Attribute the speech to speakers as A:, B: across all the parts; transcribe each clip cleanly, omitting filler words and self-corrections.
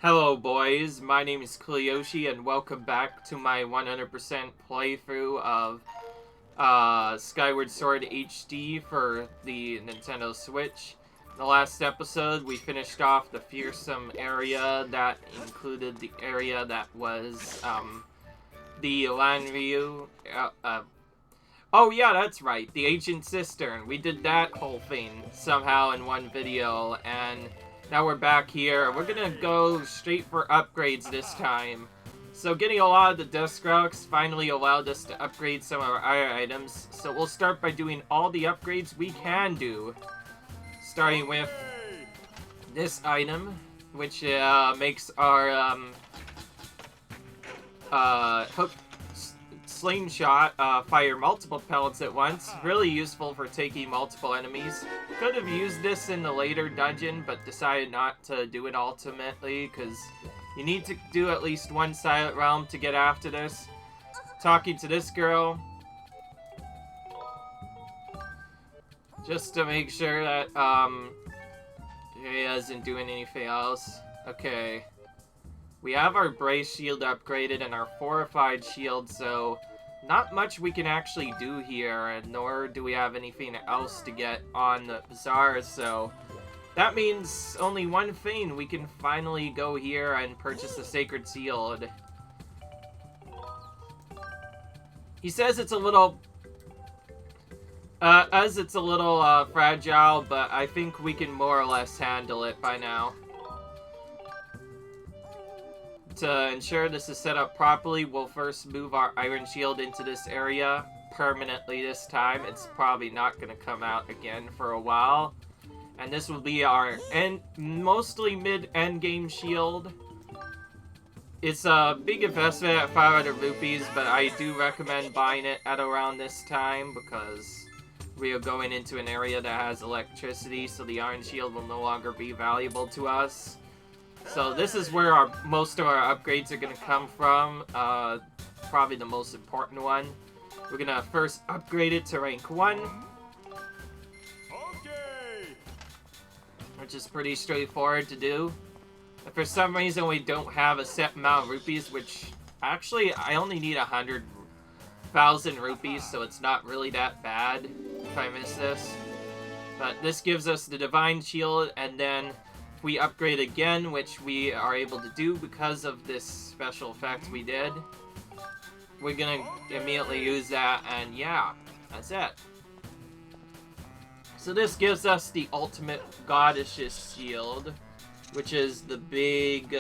A: Hello boys, my name is Coolyoshi and welcome back to my 100% playthrough of Skyward Sword HD for the Nintendo Switch. In the last episode, we finished off the fearsome area that included the area that was the Lanryu. Oh yeah, that's right, the Ancient Cistern. We did that whole thing somehow in one video, and now we're back here. We're gonna go straight for upgrades this time. So getting a lot of the Dust Rocks finally allowed us to upgrade some of our other items. So we'll start by doing all the upgrades we can do. Starting with this item, which makes our hook Slingshot fire multiple pellets at once. Really useful for taking multiple enemies. Could have used this in the later dungeon, but decided not to do it ultimately, because you need to do at least one Silent Realm to get after this. Talking to this girl, just to make sure that he isn't doing anything else. Okay. We have our Brace Shield upgraded and our Fortified Shield, so not much we can actually do here, and nor do we have anything else to get on the Bazaar, so that means only one thing. We can finally go here and purchase the Sacred Shield. He says it's a little fragile, but I think we can more or less handle it by now. To ensure this is set up properly, we'll first move our Iron Shield into this area permanently this time. It's probably not going to come out again for a while. And this will be our mostly mid-endgame shield. It's a big investment at 500 rupees, but I do recommend buying it at around this time because we are going into an area that has electricity, so the Iron Shield will no longer be valuable to us. So this is where most of our upgrades are going to come from, probably the most important one. We're going to first upgrade it to rank 1, which is pretty straightforward to do. If for some reason we don't have a set amount of rupees, which actually I only need 100,000 rupees, so it's not really that bad if I miss this. But this gives us the Divine Shield, and then we upgrade again, which we are able to do because of this special effect we did. We're gonna immediately use that, and yeah, that's it. So this gives us the ultimate Goddess's Shield, which is the big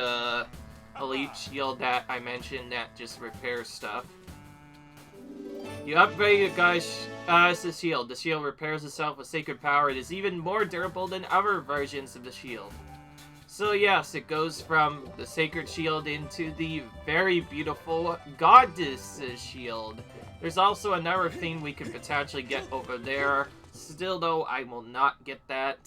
A: elite shield that I mentioned that just repairs stuff. You upgrade a Goddess's Shield. The shield repairs itself with sacred power. It is even more durable than other versions of the shield. So yes, it goes from the Sacred Shield into the very beautiful Goddess's Shield. There's also another thing we could potentially get over there. Still though, I will not get that.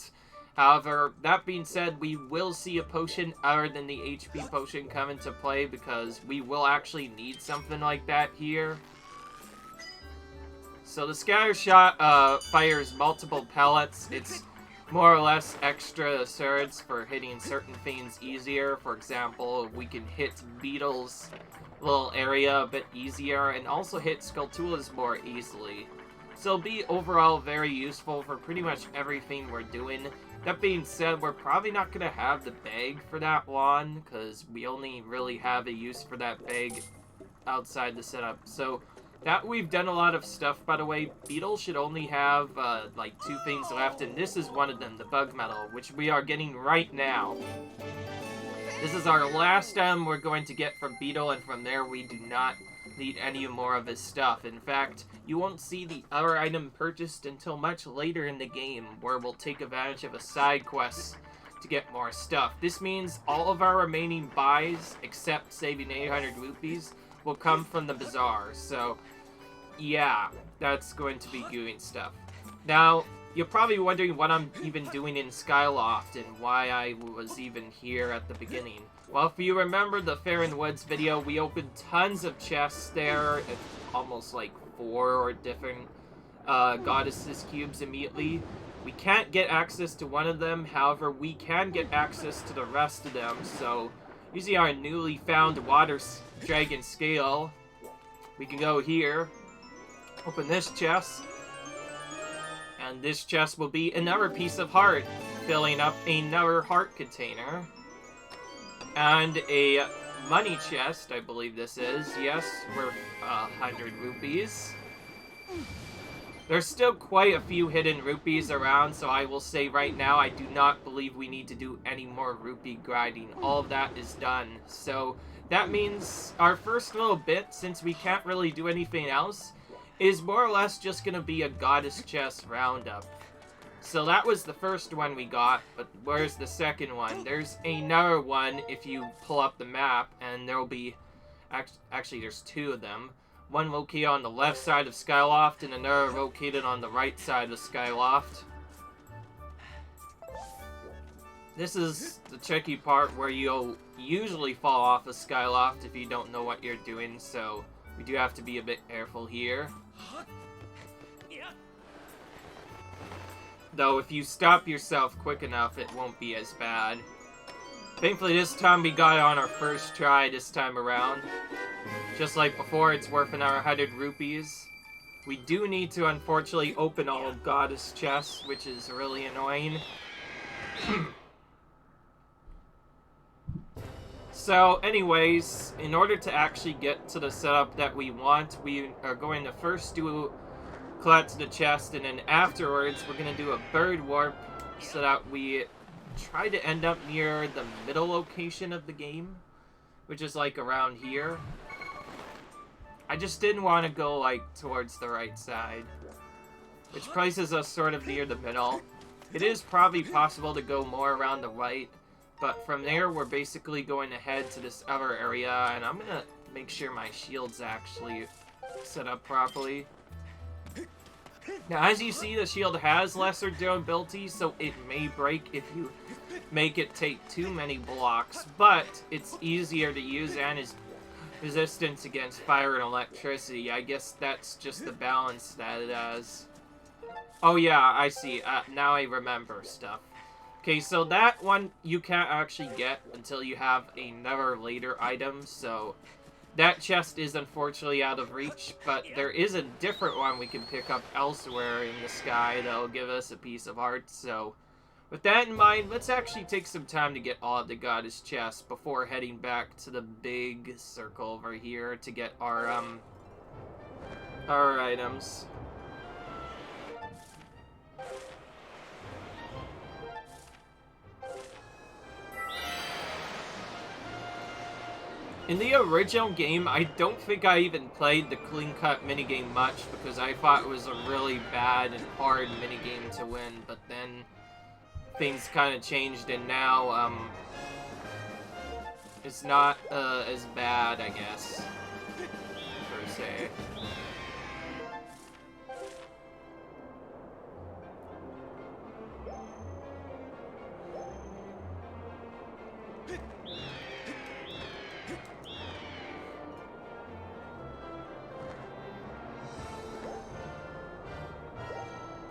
A: However, that being said, we will see a potion other than the HP potion come into play because we will actually need something like that here. So the Scatter Shot fires multiple pellets. It's more or less extra swords for hitting certain things easier. For example, we can hit Beetle's little area a bit easier and also hit Skulltulas more easily. So it'll be overall very useful for pretty much everything we're doing. That being said, we're probably not going to have the bag for that long because we only really have a use for that bag outside the setup. So that we've done a lot of stuff, by the way. Beetle should only have like 2 things left, and this is one of them, the Bug Medal, which we are getting right now. This is our last item we're going to get from Beetle, and from there we do not need any more of his stuff. In fact, you won't see the other item purchased until much later in the game, where we'll take advantage of a side quest to get more stuff. This means all of our remaining buys, except saving 800 rupees, will come from the Bazaar. So yeah, that's going to be doing stuff. Now, you're probably wondering what I'm even doing in Skyloft and why I was even here at the beginning. Well, if you remember the Fair and Woods video, we opened tons of chests there, almost like 4 different Goddess's cubes immediately. We can't get access to one of them, however, we can get access to the rest of them, so Using our newly found water dragon scale, we can go here, open this chest, and this chest will be another piece of heart, filling up another heart container. And a money chest, I believe this is, yes, worth 100 rupees. There's still quite a few hidden rupees around, so I will say right now I do not believe we need to do any more rupee grinding. All of that is done. So that means our first little bit, since we can't really do anything else, is more or less just going to be a goddess chest roundup. So that was the first one we got, but where's the second one? There's another one if you pull up the map, and there'll be... Actually, there's two of them. One located on the left side of Skyloft, and another located on the right side of Skyloft. This is the tricky part where you'll usually fall off of Skyloft if you don't know what you're doing, so we do have to be a bit careful here. Though if you stop yourself quick enough, it won't be as bad. Thankfully this time we got it on our first try this time around. Just like before, it's worth another 100 rupees. We do need to unfortunately open all goddess chests, which is really annoying. So anyways, in order to actually get to the setup that we want, we are going to first collect the chest, and then afterwards we're going to do a bird warp so that we try to end up near the middle location of the game, which is like around here. I just didn't want to go like towards the right side, which places us sort of near the middle. It is probably possible to go more around the right, but from there we're basically going to head to this other area, and I'm gonna make sure my shield's actually set up properly. Now, as you see, the shield has lesser durability, so it may break if you make it take too many blocks, but it's easier to use and is resistant against fire and electricity. I guess that's just the balance that it has. Oh yeah, I see. Now I remember stuff. Okay, so that one you can't actually get until you have another later item, so that chest is unfortunately out of reach, but there is a different one we can pick up elsewhere in the sky that'll give us a piece of heart. So with that in mind, let's actually take some time to get all of the goddess chests before heading back to the big circle over here to get our items. In the original game, I don't think I even played the clean cut minigame much because I thought it was a really bad and hard minigame to win, but then things kind of changed and now it's not as bad, I guess, per se.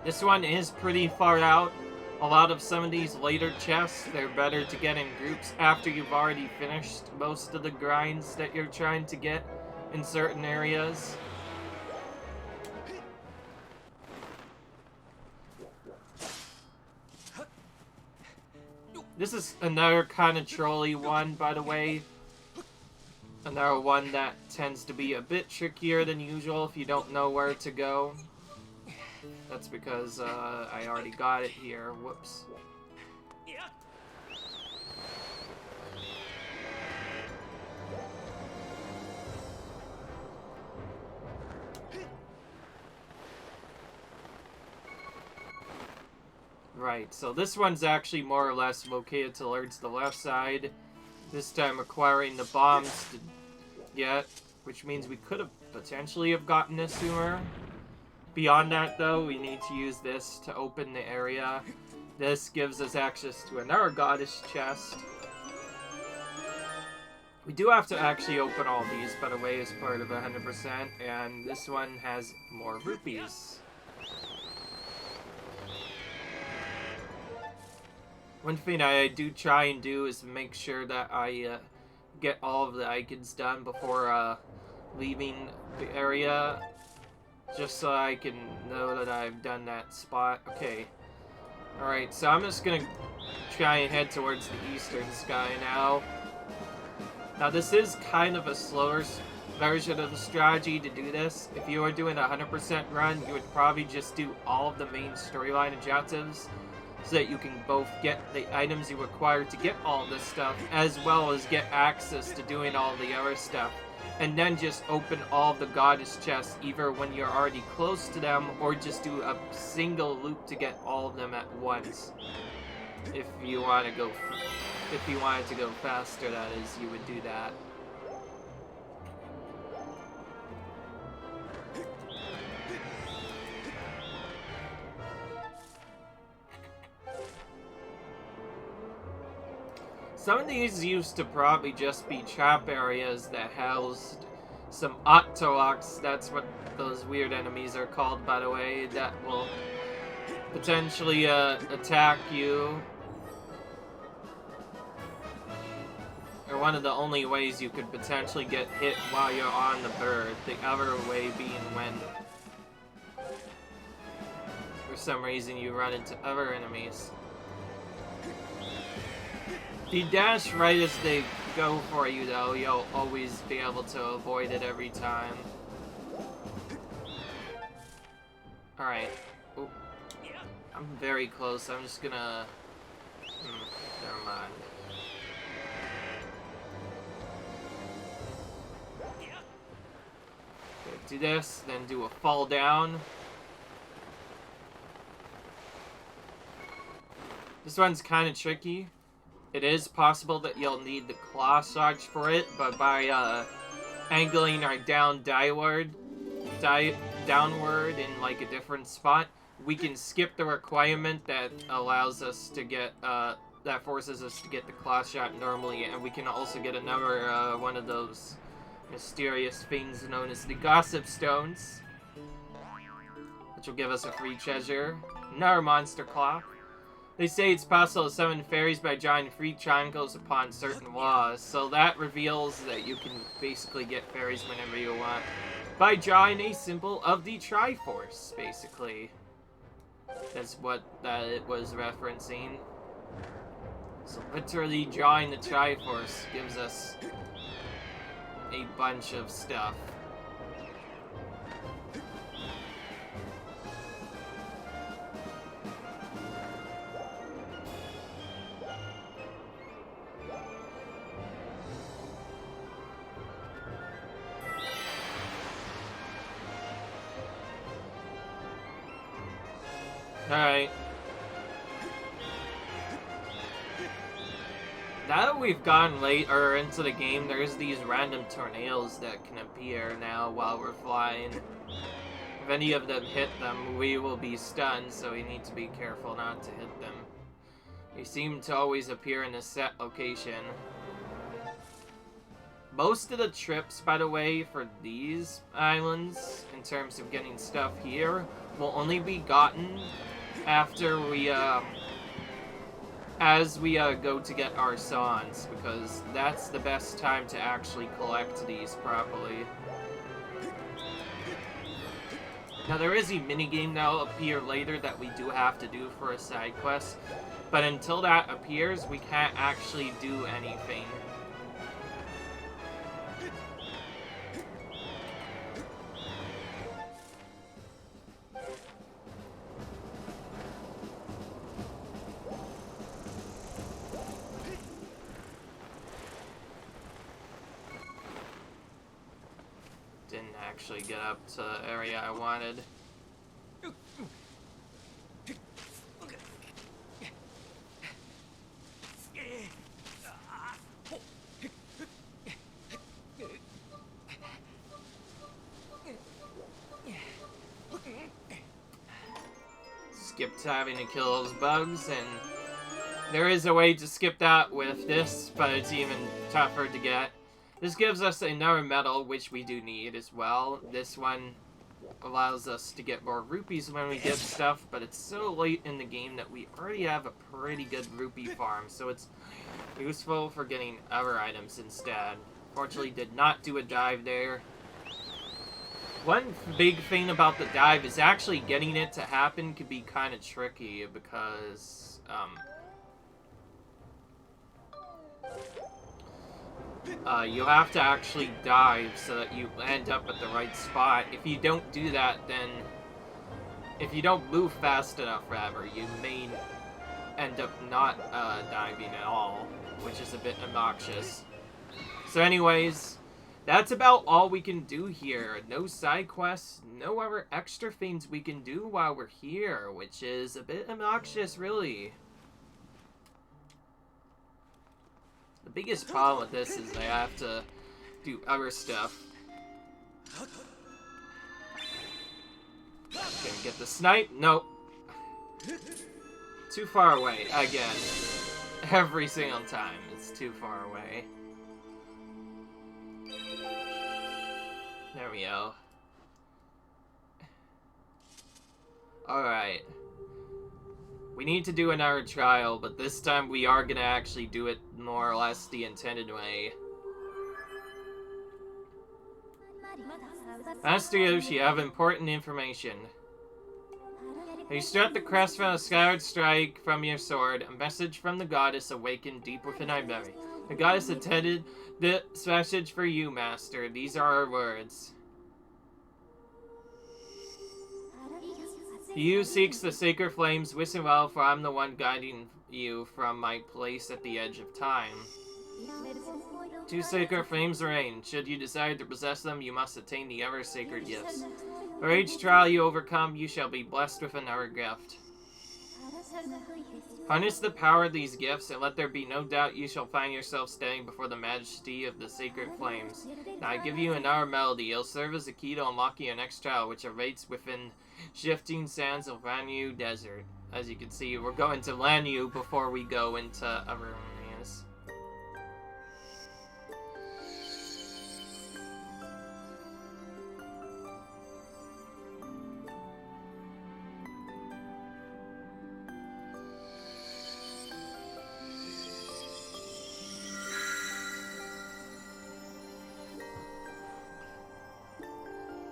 A: This one is pretty far out. A lot of some of these later chests, they're better to get in groups after you've already finished most of the grinds that you're trying to get in certain areas. This is another kind of trolly one, by the way. Another one that tends to be a bit trickier than usual if you don't know where to go. That's because I already got it here. Whoops. Right, so this one's actually more or less located towards the left side. This time requiring the bombs to get, which means we could have potentially have gotten this sooner. Beyond that, though, we need to use this to open the area. This gives us access to another goddess chest. We do have to actually open all these, by the way, as part of 100%, and this one has more rupees. One thing I do try and do is make sure that I get all of the icons done before leaving the area, just so I can know that I've done that spot. Okay. Alright, so I'm just gonna try and head towards the eastern sky now. Now this is kind of a slower version of the strategy to do this. If you were doing a 100% run, you would probably just do all of the main storyline objectives, so that you can both get the items you require to get all this stuff, as well as get access to doing all the other stuff. And then just open all the goddess chests either when you're already close to them, or just do a single loop to get all of them at once. If you want to go, if you wanted to go faster, that is, you would do that. Some of these used to probably just be trap areas that housed some Octoroks. That's what those weird enemies are called, by the way, that will potentially attack you. Or one of the only ways you could potentially get hit while you're on the bird. The other way being when, for some reason, you run into other enemies. If you dash right as they go for you, though, you'll always be able to avoid it every time. Alright. I'm very close. I'm just gonna... never mind. Okay, do this, then do a fall down. This one's kind of tricky. It is possible that you'll need the claw charge for it, but by angling our downward in like a different spot, we can skip the requirement that allows us to get that forces us to get the claw shot normally, and we can also get another one of those mysterious things known as the Gossip Stones, which will give us a free treasure. Another monster clock. They say it's possible to summon fairies by drawing free triangles upon certain laws, so that reveals that you can basically get fairies whenever you want by drawing a symbol of the Triforce, basically. That's what it was referencing. So literally drawing the Triforce gives us a bunch of stuff. Alright. Now that we've gone later into the game, there's these random tornadoes that can appear now while we're flying. If any of them hit them, we will be stunned, so we need to be careful not to hit them. They seem to always appear in a set location. Most of the trips, by the way, for these islands, in terms of getting stuff here, will only be gotten after we, as we go to get our songs, because that's the best time to actually collect these properly. Now there is a minigame that'll appear later that we do have to do for a side quest, but until that appears, we can't actually do anything. Actually get up to the area I wanted. Skipped having to kill those bugs, and there is a way to skip that with this, but it's even tougher to get. This gives us another medal, which we do need as well. This one allows us to get more rupees when we get stuff, but it's so late in the game that we already have a pretty good rupee farm, so it's useful for getting other items instead. Fortunately, did not do a dive there. One big thing about the dive is actually getting it to happen can be kind of tricky because, you'll have to actually dive so that you end up at the right spot. If you don't do that, then if you don't move fast enough, rather, you may end up not diving at all, which is a bit obnoxious. So anyways, that's about all we can do here. No side quests, no other extra things we can do while we're here, which is a bit obnoxious, really. The biggest problem with this is I have to do other stuff. Gonna get the snipe? Nope. Too far away, again. Every single time, it's too far away. There we go. Alright. We need to do another trial, but this time we are gonna actually do it more or less the intended way. Master Yoshi, I have important information. You struck the crest from a Skyward strike from your sword. A message from the goddess awakened deep within my belly. The goddess intended this message for you, Master. These are our words. He who seeks the sacred flames, listen well, for I'm the one guiding you from my place at the edge of time. 2 sacred flames reign. Should you desire to possess them, you must attain the ever sacred gifts. For each trial you overcome, you shall be blessed with another gift. Harness the power of these gifts, and let there be no doubt you shall find yourself standing before the majesty of the sacred flames. Now I give you another melody. It'll serve as a key to unlocking your next trial, which awaits within shifting sands of Lanyu Desert. As you can see, we're going to Lanyu before we go into other areas.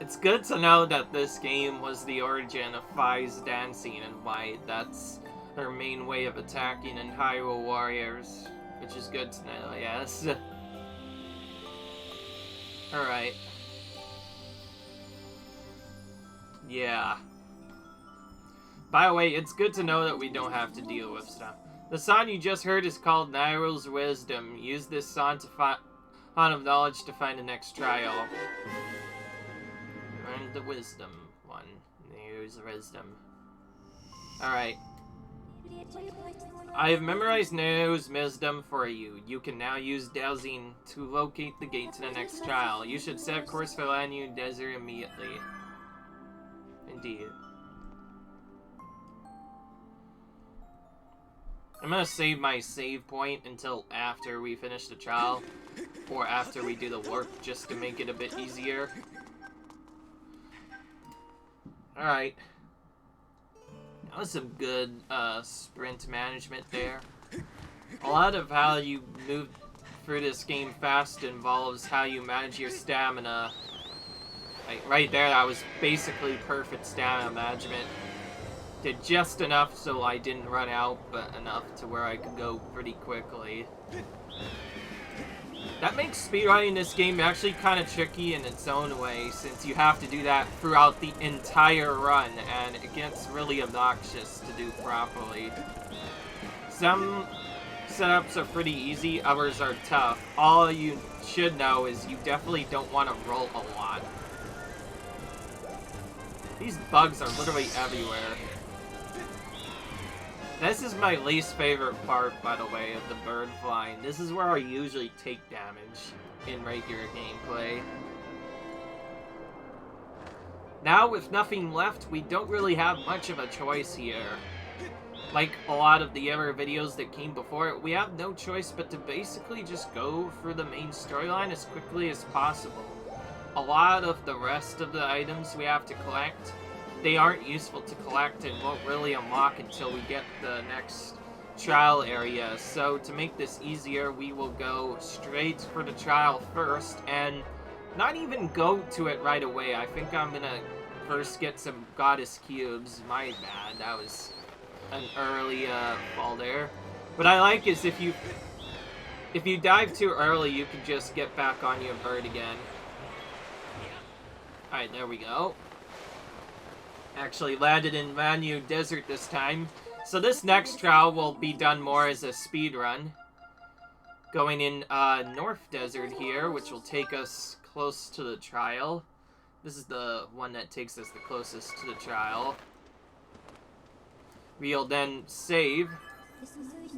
A: It's good to know that this game was the origin of Fi's dancing and why that's her main way of attacking in Hyrule Warriors, which is good to know, yes. Alright. Yeah. By the way, it's good to know that we don't have to deal with stuff. The song you just heard is called Nyrule's Wisdom. Use this song of knowledge to find the next trial. Learn the wisdom one. Here's the wisdom. Alright. I have memorized Nero's wisdom for you. You can now use dowsing to locate the gate to the next trial. You should set course for Lanyu Desert immediately. Indeed. I'm gonna save my save point until after we finish the trial. Or after we do the work, just to make it a bit easier. Alright. That was some good sprint management there. A lot of how you move through this game fast involves how you manage your stamina. Like, right there, that was basically perfect stamina management. Did just enough so I didn't run out, but enough to where I could go pretty quickly. That makes speedrunning this game actually kind of tricky in its own way, since you have to do that throughout the entire run, and it gets really obnoxious to do properly. Some setups are pretty easy, others are tough. All you should know is you definitely don't want to roll a lot. These bugs are literally everywhere. This is my least favorite part, by the way, of the bird flying. This is where I usually take damage in regular gameplay. Now, with nothing left, we don't really have much of a choice here. Like a lot of the other videos that came before it, we have no choice but to basically just go through the main storyline as quickly as possible. a lot of the rest of the items we have to collect, they aren't useful to collect and won't really unlock until we get the next trial area. So to make this easier, we will go straight for the trial first and not even go to it right away. I think I'm gonna first get some goddess cubes. My bad, that was an early fall there. What I like is if you dive too early, you can just get back on your bird again. Alright, there we go. Actually landed in Manu Desert this time. So this next trial will be done more as a speed run. Going in North Desert here, which will take us close to the trial. This is the one that takes us the closest to the trial. We'll then save.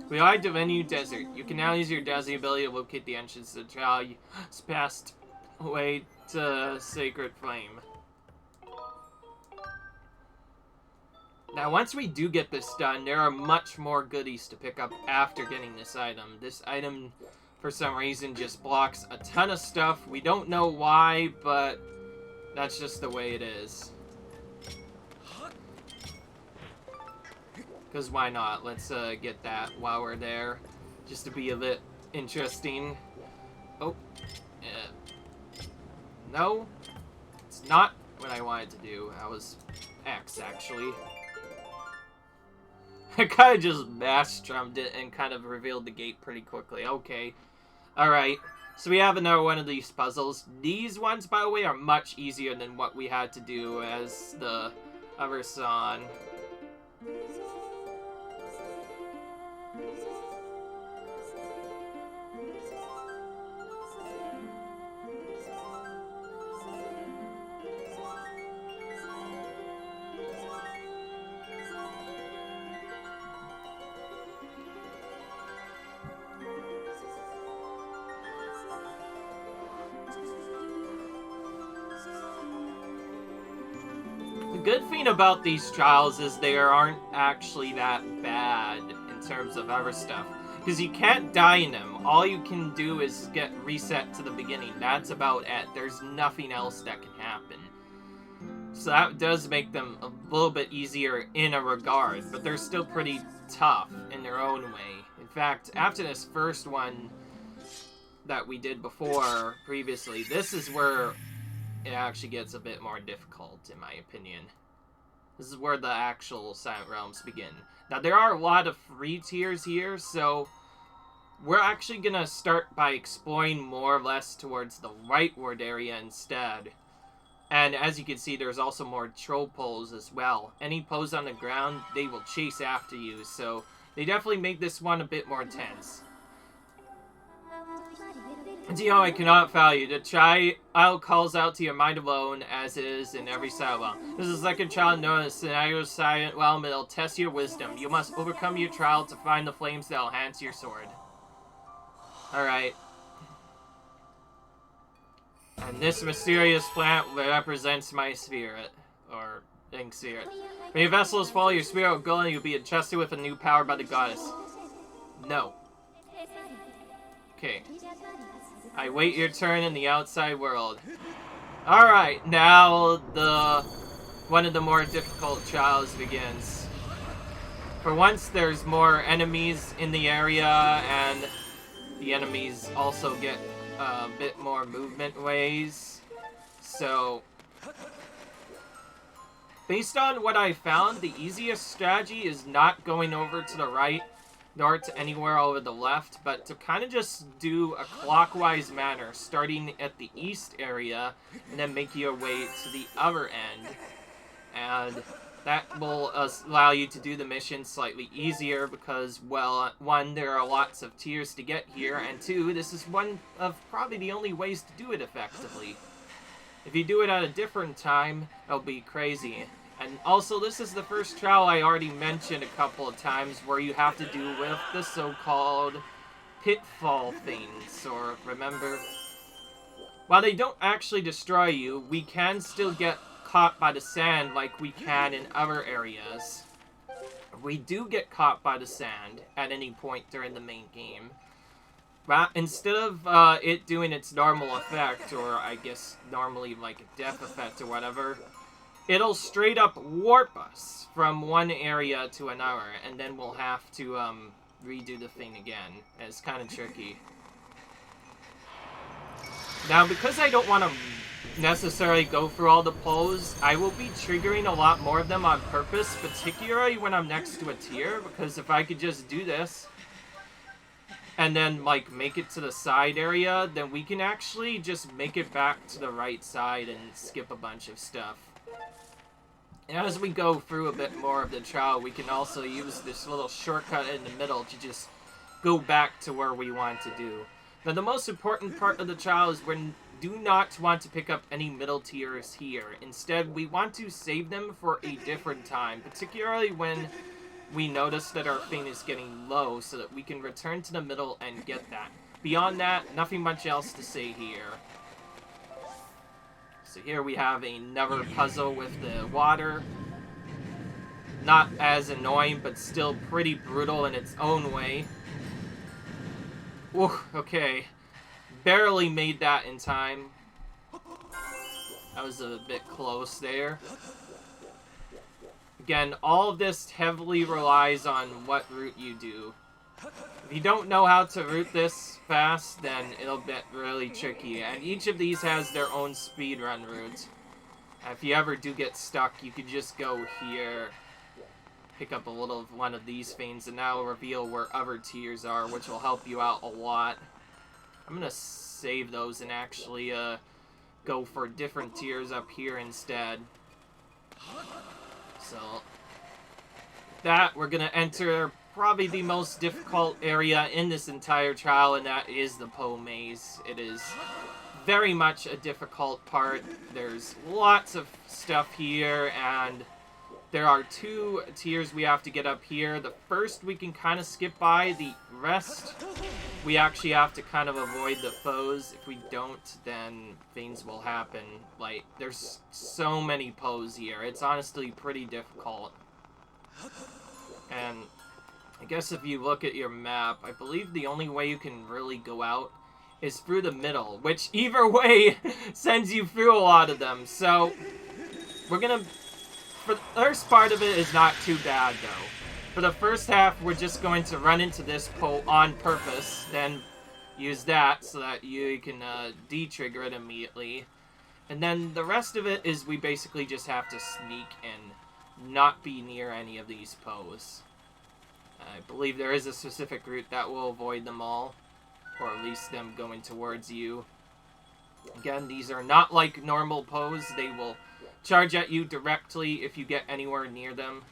A: We arrived at Manu Desert. You can now use your dowsing ability to locate the entrance to the trial. It's passed away to Sacred Flame. Now, once we do get this done, there are much more goodies to pick up after getting this item. This item, for some reason, just blocks a ton of stuff. We don't know why, but that's just the way it is. Because why not? Let's get that while we're there, just to be a bit interesting. Oh. No. It's not what I wanted to do. That was X, actually. I kind of just mash-drummed it and kind of revealed the gate pretty quickly. Okay. Alright. So we have another one of these puzzles. These ones, by the way, are much easier than what we had to do as the other song. The good thing about these trials is they aren't actually that bad in terms of other stuff. Because you can't die in them. All you can do is get reset to the beginning. That's about it. There's nothing else that can happen. So that does make them a little bit easier in a regard. But they're still pretty tough in their own way. In fact, after this first one that we did before previously, this is where it actually gets a bit more difficult, in my opinion. This is where the actual Silent Realms begin. Now, there are a lot of free tiers here, so we're actually gonna start by exploring more or less towards the rightward area instead. And as you can see, there's also more troll poles as well. Any pose on the ground, they will chase after you, so they definitely make this one a bit more tense. Dio, I cannot fail you. The child calls out to your mind alone, as it is in every Silent Realm. This is like a child known as scenario Silent Realm. It'll test your wisdom. You must overcome your trial to find the flames that'll enhance your sword. Alright. And this mysterious plant represents my spirit. Or, Ink Spirit. When your vessel is full, your spirit will go and you'll be entrusted with a new power by the goddess. No. Okay. I wait your turn in the outside world. Alright, now one of the more difficult trials begins. For once, there's more enemies in the area, and the enemies also get a bit more movement ways. So, based on what I found, the easiest strategy is not going over to the right, nor to anywhere over the left, but to kind of just do a clockwise manner, starting at the east area, and then make your way to the other end. And that will allow you to do the mission slightly easier, because, well, one, there are lots of tiers to get here, and two, this is one of probably the only ways to do it effectively. If you do it at a different time, it'll be crazy. And also, this is the first trial I already mentioned a couple of times where you have to do with the so-called pitfall things, or remember, while they don't actually destroy you, we can still get caught by the sand like we can in other areas. We do get caught by the sand at any point during the main game. instead of it doing its normal effect, or I guess normally like a death effect or whatever, it'll straight up warp us from one area to another, and then we'll have to redo the thing again. And it's kind of tricky. Now, because I don't want to necessarily go through all the pose, I will be triggering a lot more of them on purpose, particularly when I'm next to a tier, because if I could just do this and then like make it to the side area, then we can actually just make it back to the right side and skip a bunch of stuff. And as we go through a bit more of the trial, we can also use this little shortcut in the middle to just go back to where we want to do. Now, the most important part of the trial is we do not want to pick up any middle tiers here. Instead, we want to save them for a different time, particularly when we notice that our thing is getting low, so that we can return to the middle and get that. Beyond that, nothing much else to say here. So here we have another puzzle with the water. Not as annoying, but still pretty brutal in its own way. Whew, okay. Barely made that in time. That was a bit close there. Again, all of this heavily relies on what route you do. If you don't know how to route this fast, then it'll get really tricky. And each of these has their own speedrun route. If you ever do get stuck, you could just go here, pick up a little of one of these things, and that'll reveal where other tiers are, which will help you out a lot. I'm gonna save those and actually go for different tiers up here instead. So, that, we're gonna enter probably the most difficult area in this entire trial, and that is the Po Maze. It is very much a difficult part. There's lots of stuff here, and there are 2 tiers we have to get up here. The first we can kind of skip by. The rest, we actually have to kind of avoid the foes. If we don't, then things will happen. Like, there's so many pos here. It's honestly pretty difficult. And I guess if you look at your map, I believe the only way you can really go out is through the middle, which either way sends you through a lot of them. So, we're gonna... For the first part of it is not too bad, though. For the first half, we're just going to run into this pole on purpose, then use that so that you can de-trigger it immediately. And then the rest of it is we basically just have to sneak and not be near any of these pos. I believe there is a specific route that will avoid them all, or at least them going towards you. Again, these are not like normal pos. They will charge at you directly if you get anywhere near them.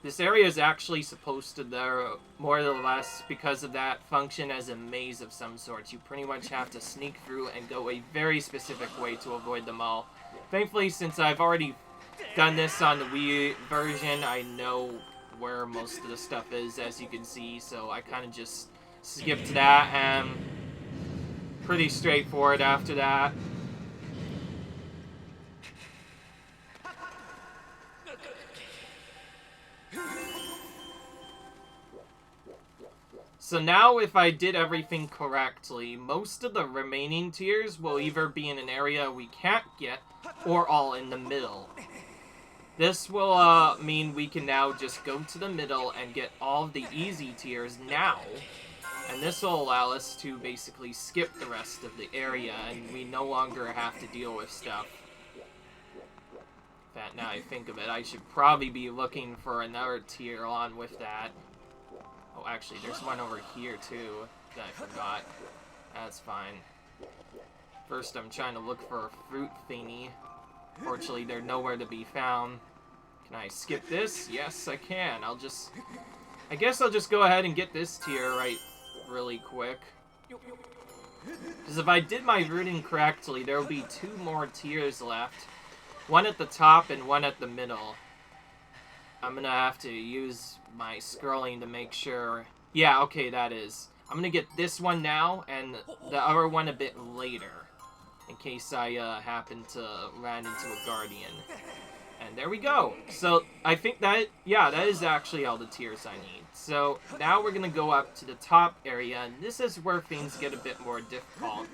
A: This area is actually supposed to, more or less, because of that, function as a maze of some sort. You pretty much have to sneak through and go a very specific way to avoid them all. Thankfully, since I've already done this on the Wii version, I know where most of the stuff is, as you can see, so I kind of just skipped that, and pretty straightforward after that. So now, if I did everything correctly, most of the remaining tiers will either be in an area we can't get, or all in the middle. This will mean we can now just go to the middle and get all of the easy tiers now. And this will allow us to basically skip the rest of the area, and we no longer have to deal with stuff. In fact, now I think of it, I should probably be looking for another tier on with that. Oh, actually, there's one over here, too, that I forgot. That's fine. First, I'm trying to look for a fruit thingy. Fortunately, they're nowhere to be found. Can I skip this? Yes, I can. I guess I'll just go ahead and get this tier right really quick. Because if I did my routing correctly, there will be 2 more tiers left. One at the top and one at the middle. I'm gonna have to use my scrolling to make sure. Yeah, okay, that is. I'm gonna get this one now, and the other one a bit later. In case I happen to run into a guardian. And there we go. So I think that, yeah, that is actually all the tiers I need. So now we're going to go up to the top area, and this is where things get a bit more difficult.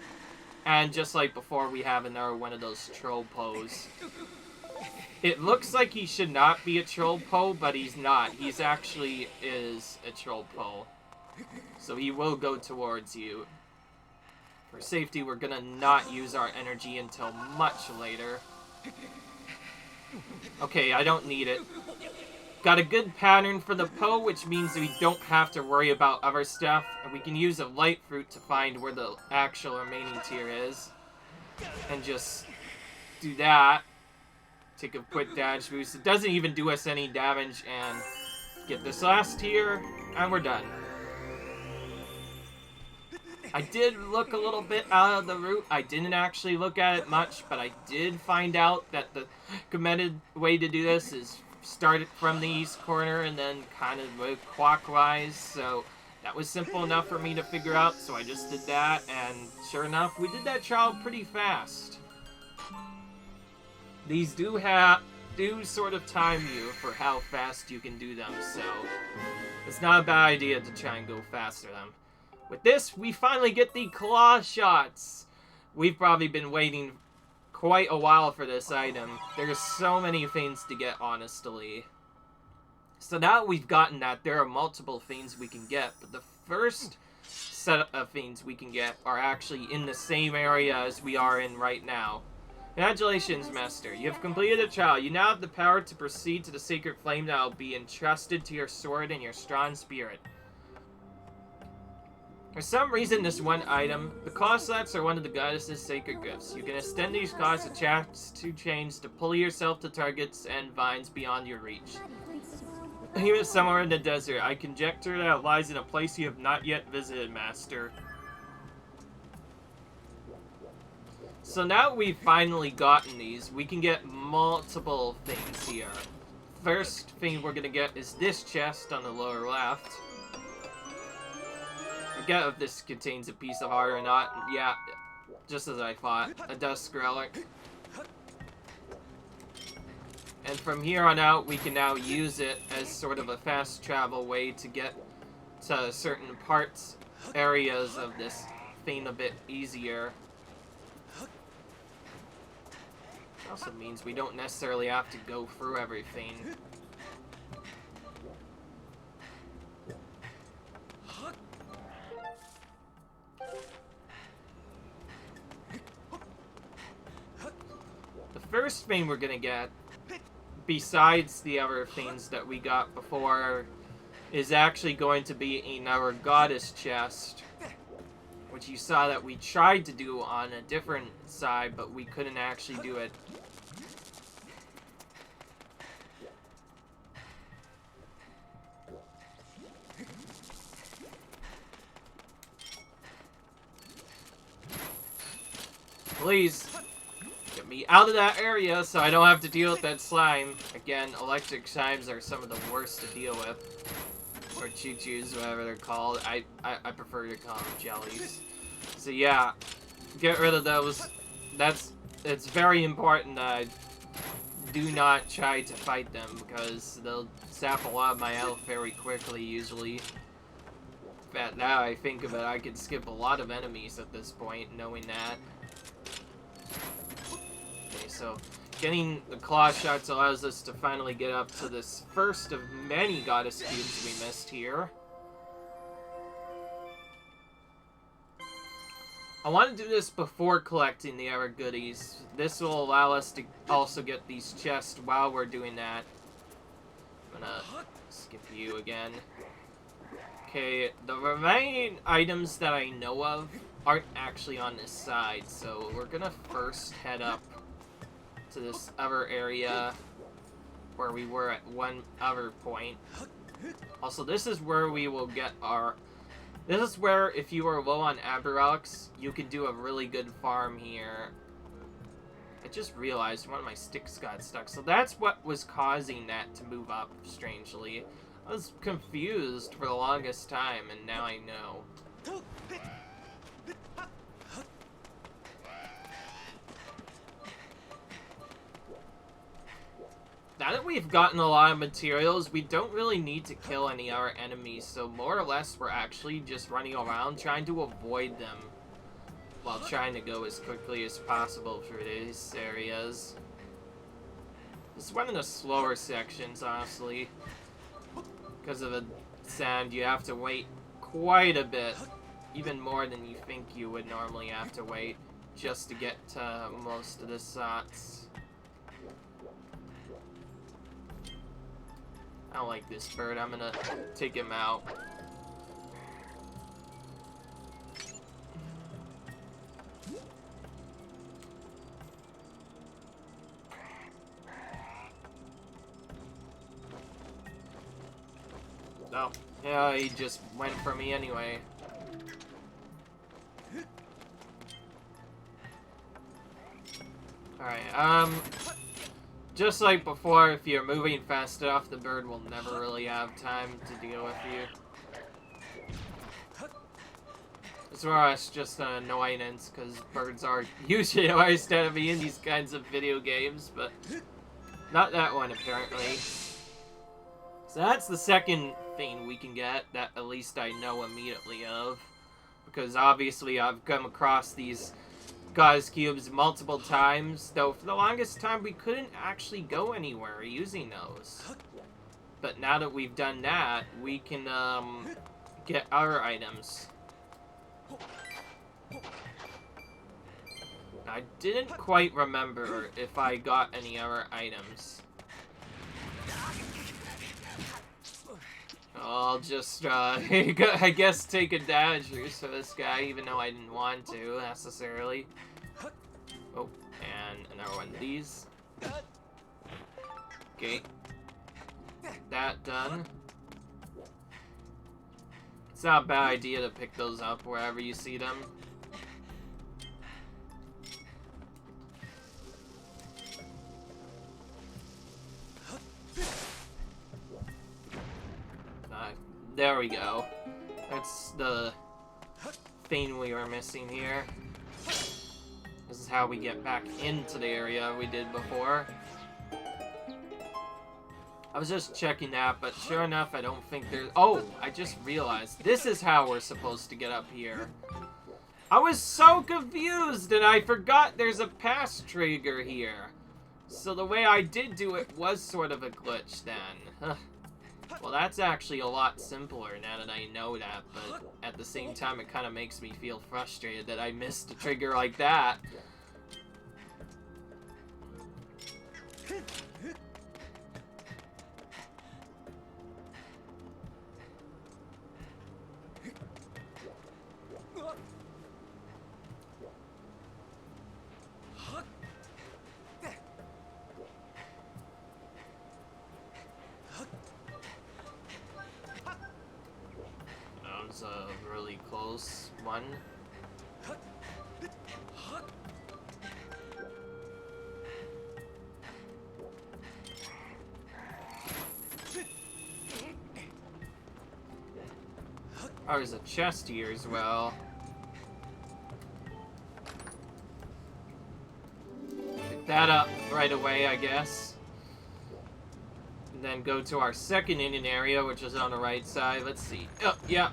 A: And just like before, we have another one of those troll pose. It looks like he should not be a troll po, but he's not. He's actually is a troll po. So he will go towards you. For safety, we're gonna not use our energy until much later. Okay, I don't need it. Got a good pattern for the po, which means we don't have to worry about other stuff. And we can use a light fruit to find where the actual remaining tier is. And just do that. Take a quick damage boost. It doesn't even do us any damage. And get this last tier. And we're done. I did look a little bit out of the route. I didn't actually look at it much. But I did find out that the recommended way to do this is start it from the east corner and then kind of move clockwise. So that was simple enough for me to figure out. So I just did that. And sure enough, we did that trial pretty fast. These do sort of time you for how fast you can do them, so it's not a bad idea to try and go faster them. With this, we finally get the claw shots. We've probably been waiting quite a while for this item. There's so many things to get, honestly. So now we've gotten that, there are multiple things we can get, but the first set of things we can get are actually in the same area as we are in right now. Congratulations, Master. You have completed the trial. You now have the power to proceed to the sacred flame that will be entrusted to your sword and your strong spirit. For some reason, this one item, the claw slats are one of the goddess's sacred gifts. You can extend these claws to chaps to chains to pull yourself to targets and vines beyond your reach. Even somewhere in the desert, I conjecture that it lies in a place you have not yet visited, Master. So now we've finally gotten these, we can get multiple things here. First thing we're gonna get is this chest on the lower left. Forget if this contains a piece of heart or not. Yeah, just as I thought. A dust relic. And from here on out, we can now use it as sort of a fast travel way to get to certain parts, areas of this thing a bit easier. It also means we don't necessarily have to go through everything. The first thing we're gonna get, besides the other things that we got before, is actually going to be another goddess chest, which you saw that we tried to do on a different side, but we couldn't actually do it. Please, get me out of that area so I don't have to deal with that slime. Again, electric slimes are some of the worst to deal with. Or choo-choos, whatever they're called. I prefer to call them jellies. So yeah, get rid of those. It's very important that I do not try to fight them, because they'll sap a lot of my health very quickly, usually. But now I think of it, I could skip a lot of enemies at this point, knowing that. Okay, so getting the claw shots allows us to finally get up to this first of many goddess cubes we missed here. I want to do this before collecting the other goodies. This will allow us to also get these chests while we're doing that. I'm gonna skip you again. Okay, the remaining items that I know of aren't actually on this side, so we're gonna first head up to this other area where we were at one other point. Also, this is where we will get our... This is where, if you are low on Aberrocks, you can do a really good farm here. I just realized one of my sticks got stuck, so that's what was causing that to move up, strangely. I was confused for the longest time, and now I know. that we've gotten a lot of materials, we don't really need to kill any other enemies, so more or less we're actually just running around trying to avoid them while trying to go as quickly as possible through these areas. This is one of the slower sections, honestly. Because of the sand, you have to wait quite a bit, even more than you think you would normally have to wait, just to get to most of the SotHs. I don't like this bird. I'm gonna take him out. Oh, yeah, he just went for me anyway. Alright, just like before, if you're moving fast enough, the bird will never really have time to deal with you. It's more or less just an annoyance, because birds are usually the worst enemy in these kinds of video games, but not that one, apparently. So that's the second thing we can get that at least I know immediately of, because obviously I've come across these Gauze Cubes multiple times, though for the longest time we couldn't actually go anywhere using those. But now that we've done that, we can get other items. I didn't quite remember if I got any other items. I'll just, I guess take a damage boost for this guy, even though I didn't want to, necessarily. Oh, and another one of these. Okay. That done. It's not a bad idea to pick those up wherever you see them. There we go. That's the thing we were missing here. This is how we get back into the area we did before. I was just checking that, but sure enough, I don't think there's... Oh, I just realized. This is how we're supposed to get up here. I was so confused, and I forgot there's a pass trigger here. So the way I did do it was sort of a glitch then. Well, that's actually a lot simpler now that I know that, but at the same time, it kind of makes me feel frustrated that I missed a trigger like that. A really close one. Oh, there's a chest here as well. Pick that up right away, I guess. And then go to our second Indian area, which is on the right side. Let's see. Oh, yeah.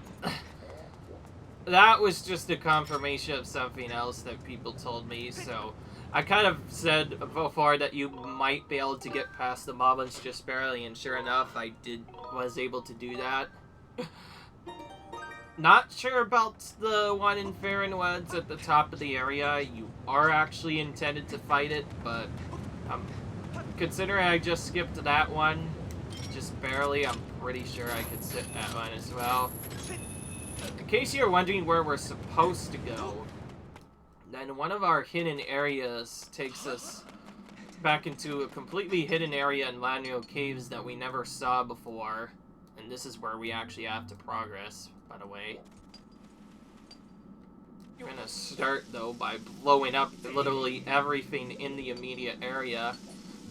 A: That was just a confirmation of something else that people told me, so... I kind of said before that you might be able to get past the moblins just barely, and sure enough, I was able to do that. Not sure about the one in Farron Woods at the top of the area. You are actually intended to fight it, but... considering I just skipped that one, just barely, I'm pretty sure I could skip that one as well. In case you're wondering where we're supposed to go, then one of our hidden areas takes us back into a completely hidden area in Lanrio Caves that we never saw before. And this is where we actually have to progress, by the way. We're gonna start, though, by blowing up literally everything in the immediate area.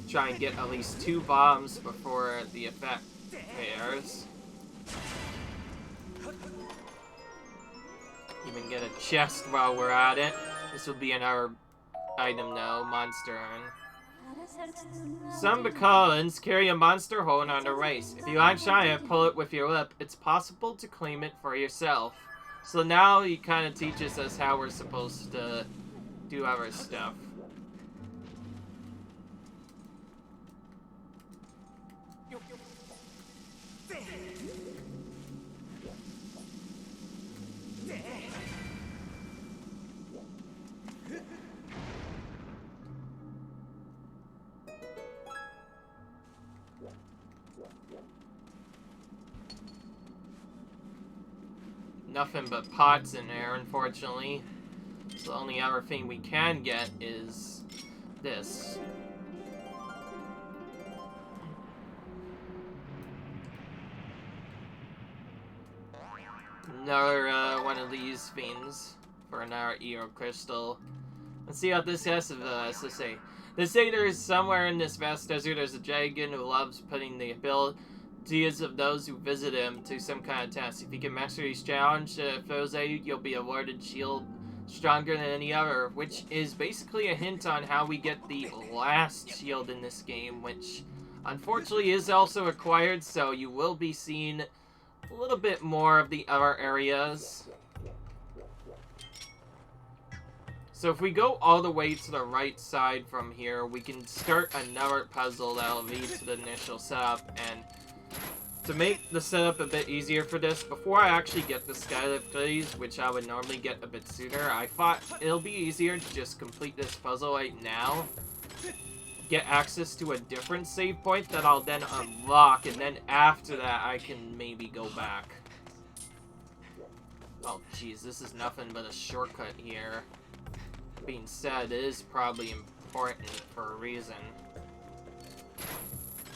A: Try and get at least 2 bombs before the effect fails. Even get a chest while we're at it. This will be in our item now, monster urn. Some Bacallans carry a monster horn on the race. If you aren't shy and pull it with your lip, it's possible to claim it for yourself. So now he kind of teaches us how we're supposed to do our stuff. Nothing but pots in there, unfortunately. So the only other thing we can get is this. Another one of these fiends for another Eero crystal. Let's see what this has to say. They say there's somewhere in this vast desert there's a dragon who loves putting the abilities of those who visit him to some kind of test. If you can master each challenge throws at you, you'll be awarded shield stronger than any other, which is basically a hint on how we get the last shield in this game, which unfortunately is also acquired, so you will be seeing a little bit more of the other areas. So if we go all the way to the right side from here, we can start another puzzle that'll lead to the initial setup. And to make the setup a bit easier for this, before I actually get the Skylift goodies, which I would normally get a bit sooner, I thought it'll be easier to just complete this puzzle right now, get access to a different save point that I'll then unlock, and then after that I can maybe go back. Oh jeez, this is nothing but a shortcut here. Being said, it is probably important for a reason.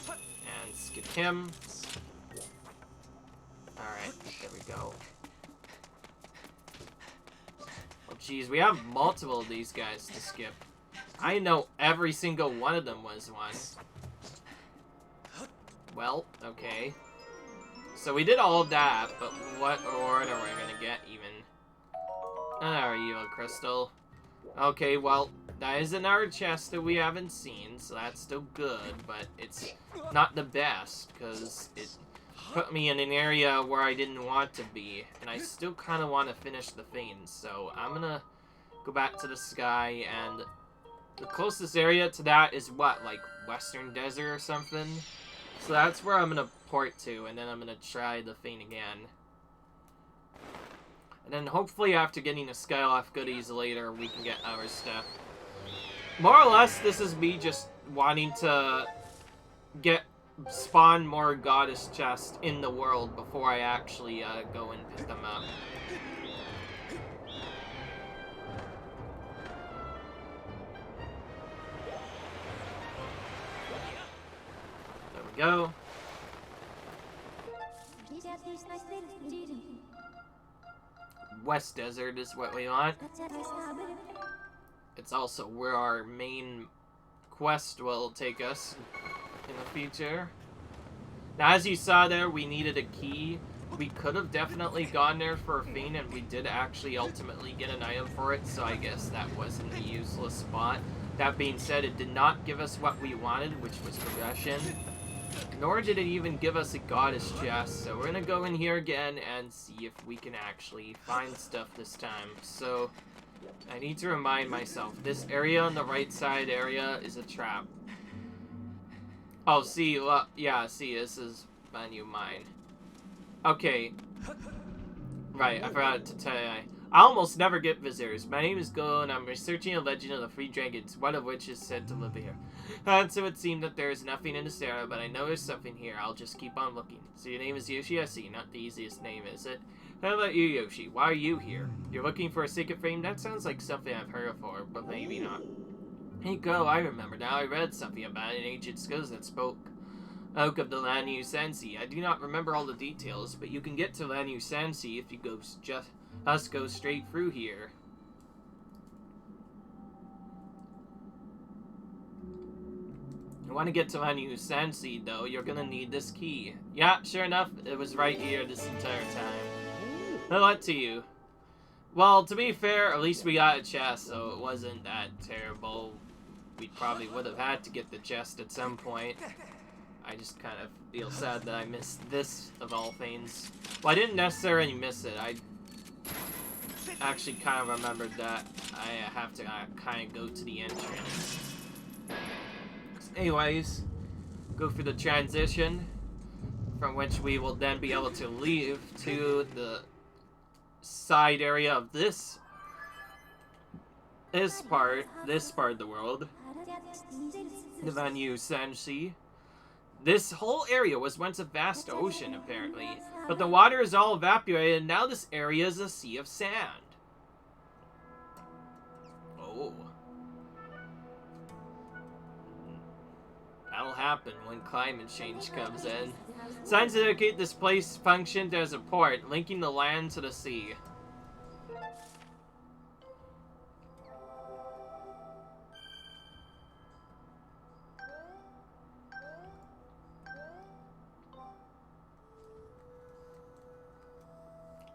A: And skip him. Alright, there we go. Oh jeez, we have multiple of these guys to skip. I know every single one of them was one. Well, okay. So we did all of that, but what order are we gonna get even? Another Eero crystal. Okay, well, that is another chest that we haven't seen, so that's still good, but it's not the best, because it put me in an area where I didn't want to be, and I still kind of want to finish the thing, so I'm gonna go back to the sky, and the closest area to that is what, like Western Desert or something? So that's where I'm gonna port to, and then I'm gonna try the thing again. And then hopefully after getting the Skyloft goodies later, we can get our stuff. More or less, this is me just wanting to spawn more goddess chests in the world before I actually go and pick them up. There we go. West Desert is what we want. It's also where our main quest will take us in the future. Now, as you saw there, we needed a key. We could have definitely gone there for a thing, and we did actually ultimately get an item for it, so I guess that wasn't a useless spot. That being said, it did not give us what we wanted, which was progression. Nor did it even give us a goddess chest, so we're gonna go in here again and see if we can actually find stuff this time. So, I need to remind myself, this area on the right side area is a trap. Oh, see, yeah, see, this is my new mine. Okay. Right, I forgot to tell you. I almost never get visitors. My name is Go, and I'm researching a legend of the three dragons, one of which is said to live here. And so it seemed that there is nothing in this area, but I know there's something here. I'll just keep on looking. So your name is Yoshi? I see. Not the easiest name, is it? How about you, Yoshi? Why are you here? You're looking for a secret frame? That sounds like something I've heard before, but maybe not. Hey, Go, I remember now. I read something about an ancient skills that spoke of the Lanyu Sensi. I do not remember all the details, but you can get to Lanyu Sensi if you go go straight through here. You want to get to Lanyu Sensi, though, you're gonna need this key. Yeah, sure enough, it was right here this entire time. No luck to you. Well, to be fair, at least we got a chest, so it wasn't that terrible. we probably would have had to get the chest at some point. I just kind of feel sad that I missed this, of all things. Well, I didn't necessarily miss it. I actually kind of remembered that I have to kind of go to the entrance. Anyways, go through the transition, from which we will then be able to leave to the side area of this part of the world, the venue Senshi. This whole area was once a vast ocean, apparently, but the water is all evaporated, and now this area is a sea of sand. Oh. That'll happen when climate change comes in. Signs indicate this place functioned as a port, linking the land to the sea.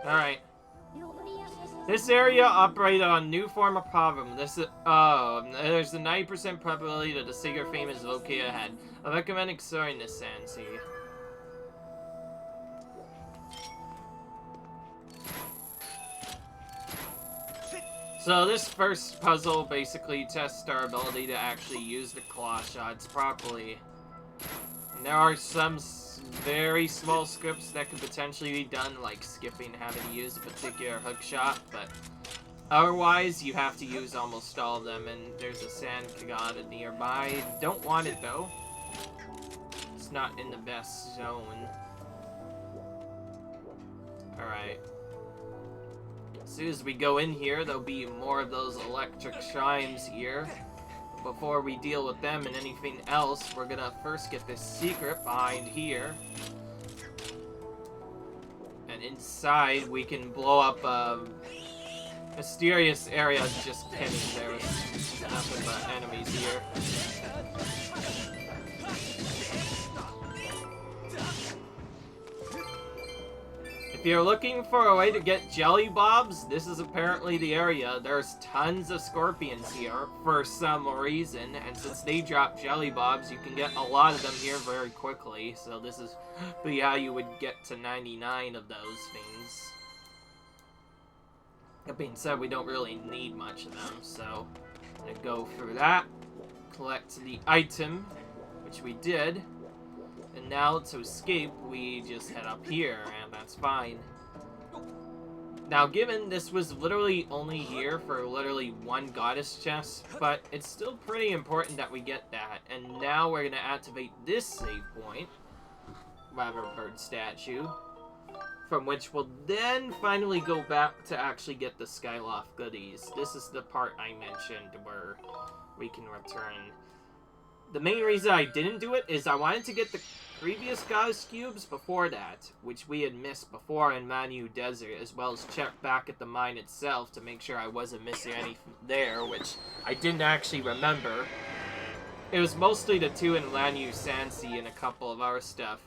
A: Alright. This area operated on a new form of problem. There's a 90% probability that the Sacred Flame is located ahead. I recommend exploring this sand sea. So this first puzzle basically tests our ability to actually use the claw shots properly. And there are some very small scripts that could potentially be done, like skipping having to use a particular hook shot, but otherwise you have to use almost all of them, and there's a sand kagata nearby. Don't want it though. It's not in the best zone. Alright. As soon as we go in here, there'll be more of those electric shrines here. Before we deal with them and anything else, we're gonna first get this secret behind here. And inside, we can blow up a mysterious area just hidden. There was nothing but enemies here. If you're looking for a way to get jelly bobs, this is apparently the area. There's tons of scorpions here for some reason, and since they drop jelly bobs, you can get a lot of them here very quickly. So this is how you would get to 99 of those things. That being said, we don't really need much of them, so I'm gonna go through that, collect the item, which we did. And now, to escape, we just head up here, and that's fine. Now, given this was literally only here for literally one goddess chest, but it's still pretty important that we get that. And now we're going to activate this save point, rather bird statue, from which we'll then finally go back to actually get the Skyloft goodies. This is the part I mentioned where we can return. The main reason I didn't do it is I wanted to get the previous goddess cubes before that, which we had missed before in Manu Desert, as well as check back at the mine itself to make sure I wasn't missing anything there, which I didn't actually remember. It was mostly the two in Lanyu Sansi and a couple of our stuff.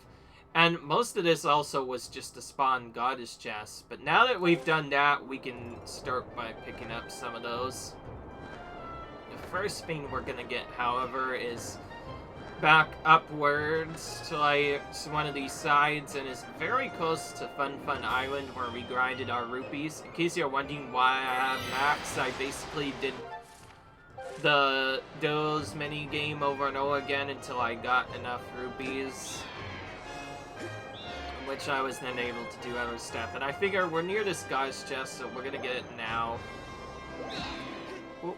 A: And most of this also was just to spawn goddess chests, but now that we've done that, we can start by picking up some of those. The first thing we're gonna get, however, is back upwards to like one of these sides, and is very close to Fun Island where we grinded our rupees. In case you're wondering why I have max, I basically did the Do's mini game over and over again until I got enough rupees, which I was then able to do other stuff. And I figure we're near this guy's chest, so we're gonna get it now. Oop.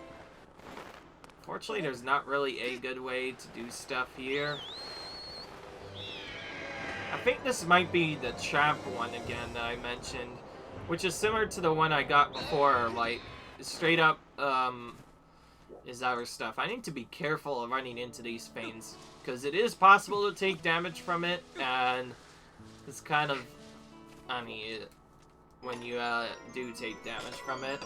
A: Fortunately, there's not really a good way to do stuff here. I think this might be the trap one again that I mentioned, which is similar to the one I got before, like, straight up, is our stuff. I need to be careful of running into these things, because it is possible to take damage from it, and it's kind of, I mean, when you, do take damage from it.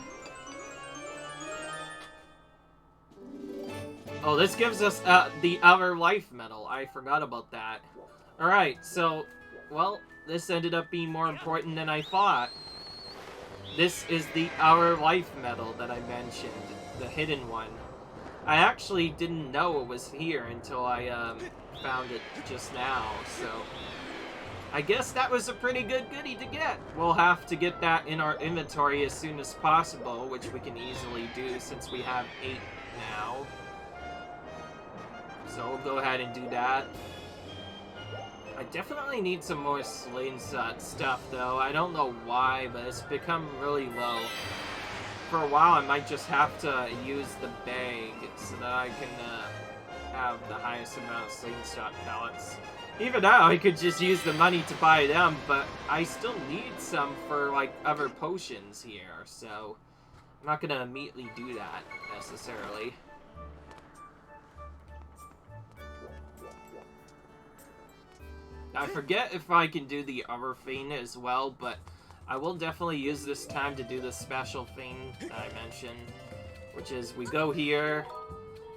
A: Oh, this gives us, the Outer Life Medal. I forgot about that. Alright, so, well, this ended up being more important than I thought. This is the Outer Life Medal that I mentioned, the hidden one. I actually didn't know it was here until I found it just now, so I guess that was a pretty good goodie to get. We'll have to get that in our inventory as soon as possible, which we can easily do since we have 8 now. So we'll go ahead and do that. I definitely need some more Slingshot stuff, though. I don't know why, but it's become really low. For a while, I might just have to use the bag so that I can have the highest amount of Slingshot pellets. Even now, I could just use the money to buy them, but I still need some for, like, other potions here, so I'm not gonna immediately do that, necessarily. I forget if I can do the other thing as well, but I will definitely use this time to do the special thing that I mentioned, which is we go here,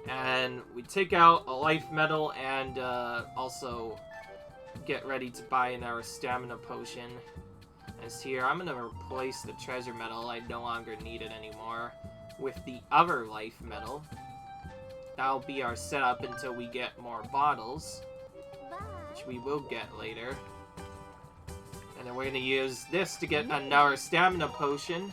A: and we take out a life medal, and also get ready to buy in our stamina potion. As here, I'm going to replace the treasure medal, I no longer need it anymore, with the other life medal. That'll be our setup until we get more bottles, which we will get later. And then we're going to use this to get another stamina potion.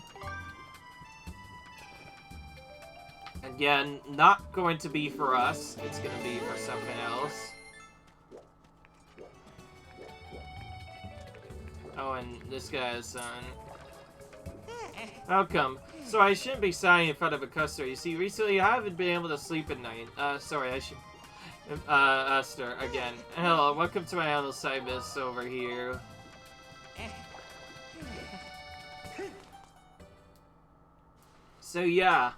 A: Again, not going to be for us. It's going to be for something else. Oh, and this guy's son. How come? So I shouldn't be sighing in front of a customer. You see, recently I haven't been able to sleep at night. Sorry, I should... Esther, again. Hello, welcome to my animal service over here. So yeah.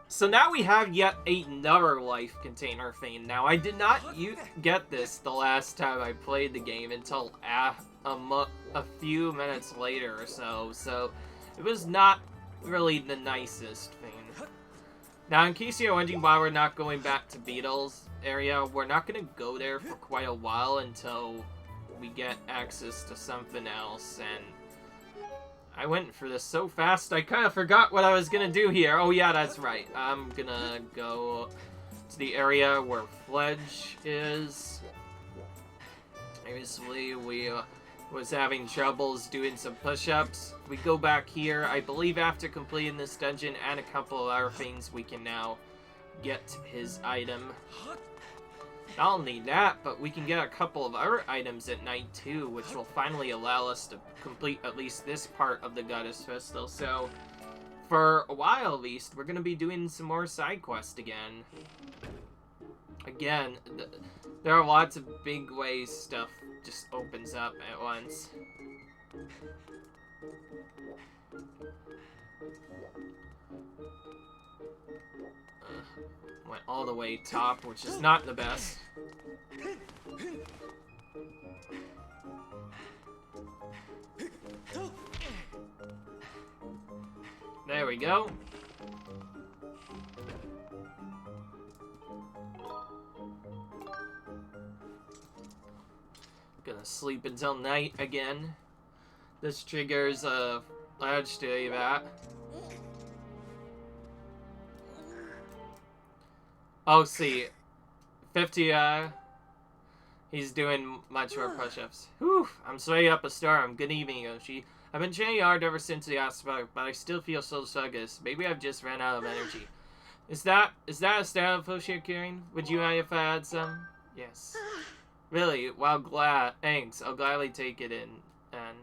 A: So now we have yet another life container thing. Now, I did not get this the last time I played the game until a few minutes later or so. So it was not really the nicest thing. Now, in case you're wondering why we're not going back to Beetle's area, we're not going to go there for quite a while until we get access to something else, and I went for this so fast, I kind of forgot what I was going to do here. Oh yeah, that's right. I'm going to go to the area where Fledge is. Obviously, we was having troubles doing some push-ups. We go back here. I believe after completing this dungeon and a couple of other things, we can now get his item. Not only that, but we can get a couple of other items at night too, which will finally allow us to complete at least this part of the Goddess Festal. So, for a while at least, we're going to be doing some more side quests again. Again, there are lots of big ways stuff just opens up at once. Went all the way top, which is not the best. There we go. Gonna sleep until night again. This triggers a ledge to do that. Oh, see. 50, he's doing much more push-ups. Whew, I'm straight up a storm. Good evening, Yoshi. I've been training hard ever since the aspect, but I still feel so sluggish. Maybe I've just ran out of energy. Is that a stamina potion you're carrying? Would you mind if I had some? Yes. Really? Well, glad. Thanks. I'll gladly take it in. And...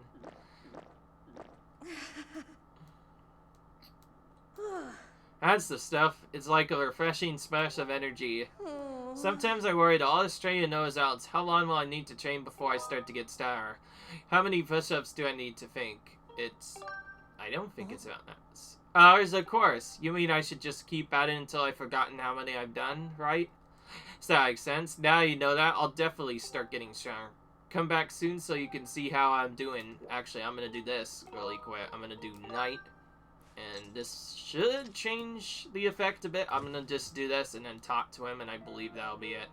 A: that's the stuff. It's like a refreshing splash of energy. Sometimes I worry that all this training knows out. How long will I need to train before I start to get stronger? How many push-ups do I need to think? I don't think it's about that. Hours, of course. You mean I should just keep at it until I've forgotten how many I've done, right? Does that make sense? Now you know that, I'll definitely start getting stronger. Come back soon so you can see how I'm doing. Actually, I'm gonna do this really quick. I'm gonna do night. And this should change the effect a bit. I'm gonna just do this and then talk to him, and I believe that'll be it.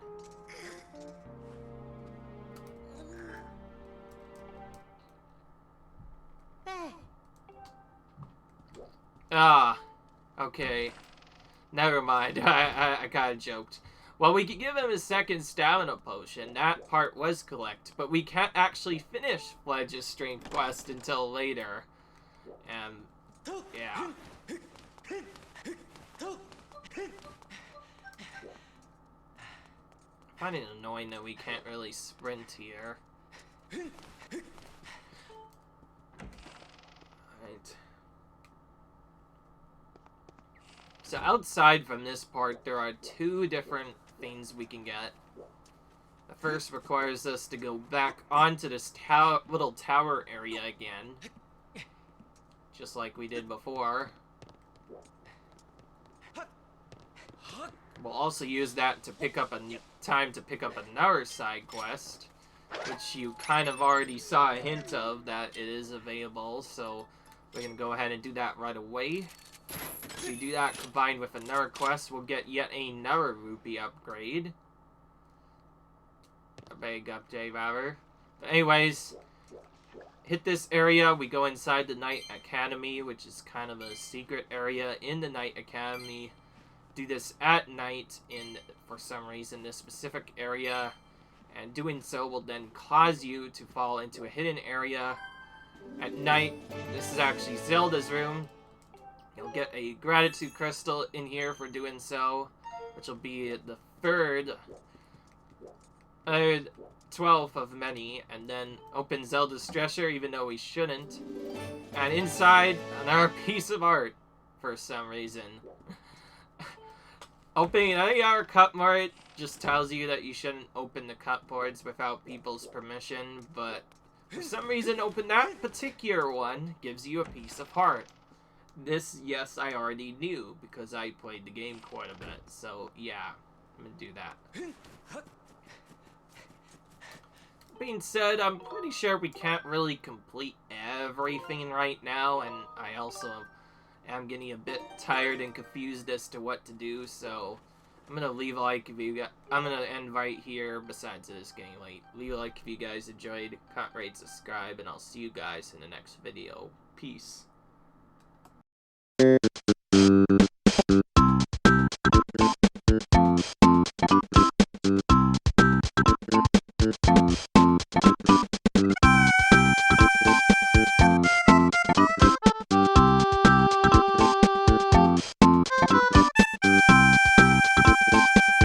A: Ah, okay. Never mind. I kind of joked. Well, we could give him a second stamina potion. That part was correct, but we can't actually finish Fledge's strength quest until later. And yeah. I find it annoying that we can't really sprint here. Alright. So outside from this part, there are two different things we can get. The first requires us to go back onto this little tower area again. Just like we did before. We'll also use that to pick up time to pick up another side quest, which you kind of already saw a hint of that it is available, so we're going to go ahead and do that right away. If we do that combined with another quest, we'll get yet another rupee upgrade. A big update, rather. But anyways, hit this area, we go inside the Knight Academy, which is kind of a secret area in the Knight Academy. Do this at night in, for some reason, this specific area, and doing so will then cause you to fall into a hidden area at night. This is actually Zelda's room. You'll get a gratitude crystal in here for doing so, which will be the 12th of many, and then open Zelda's treasure, even though we shouldn't. And inside, another piece of art, for some reason. Opening any other cupboard just tells you that you shouldn't open the cupboards without people's permission, but for some reason, open that particular one gives you a piece of heart. This, yes, I already knew, because I played the game quite a bit, so yeah, I'm gonna do that. Being said, I'm pretty sure we can't really complete everything right now, and I also am getting a bit tired and confused as to what to do, so I'm gonna leave a like if you got. I'm gonna end right here. Besides, it is getting late. Leave a like if you guys enjoyed. Comment, rate, subscribe, and I'll see you guys in the next video. Peace.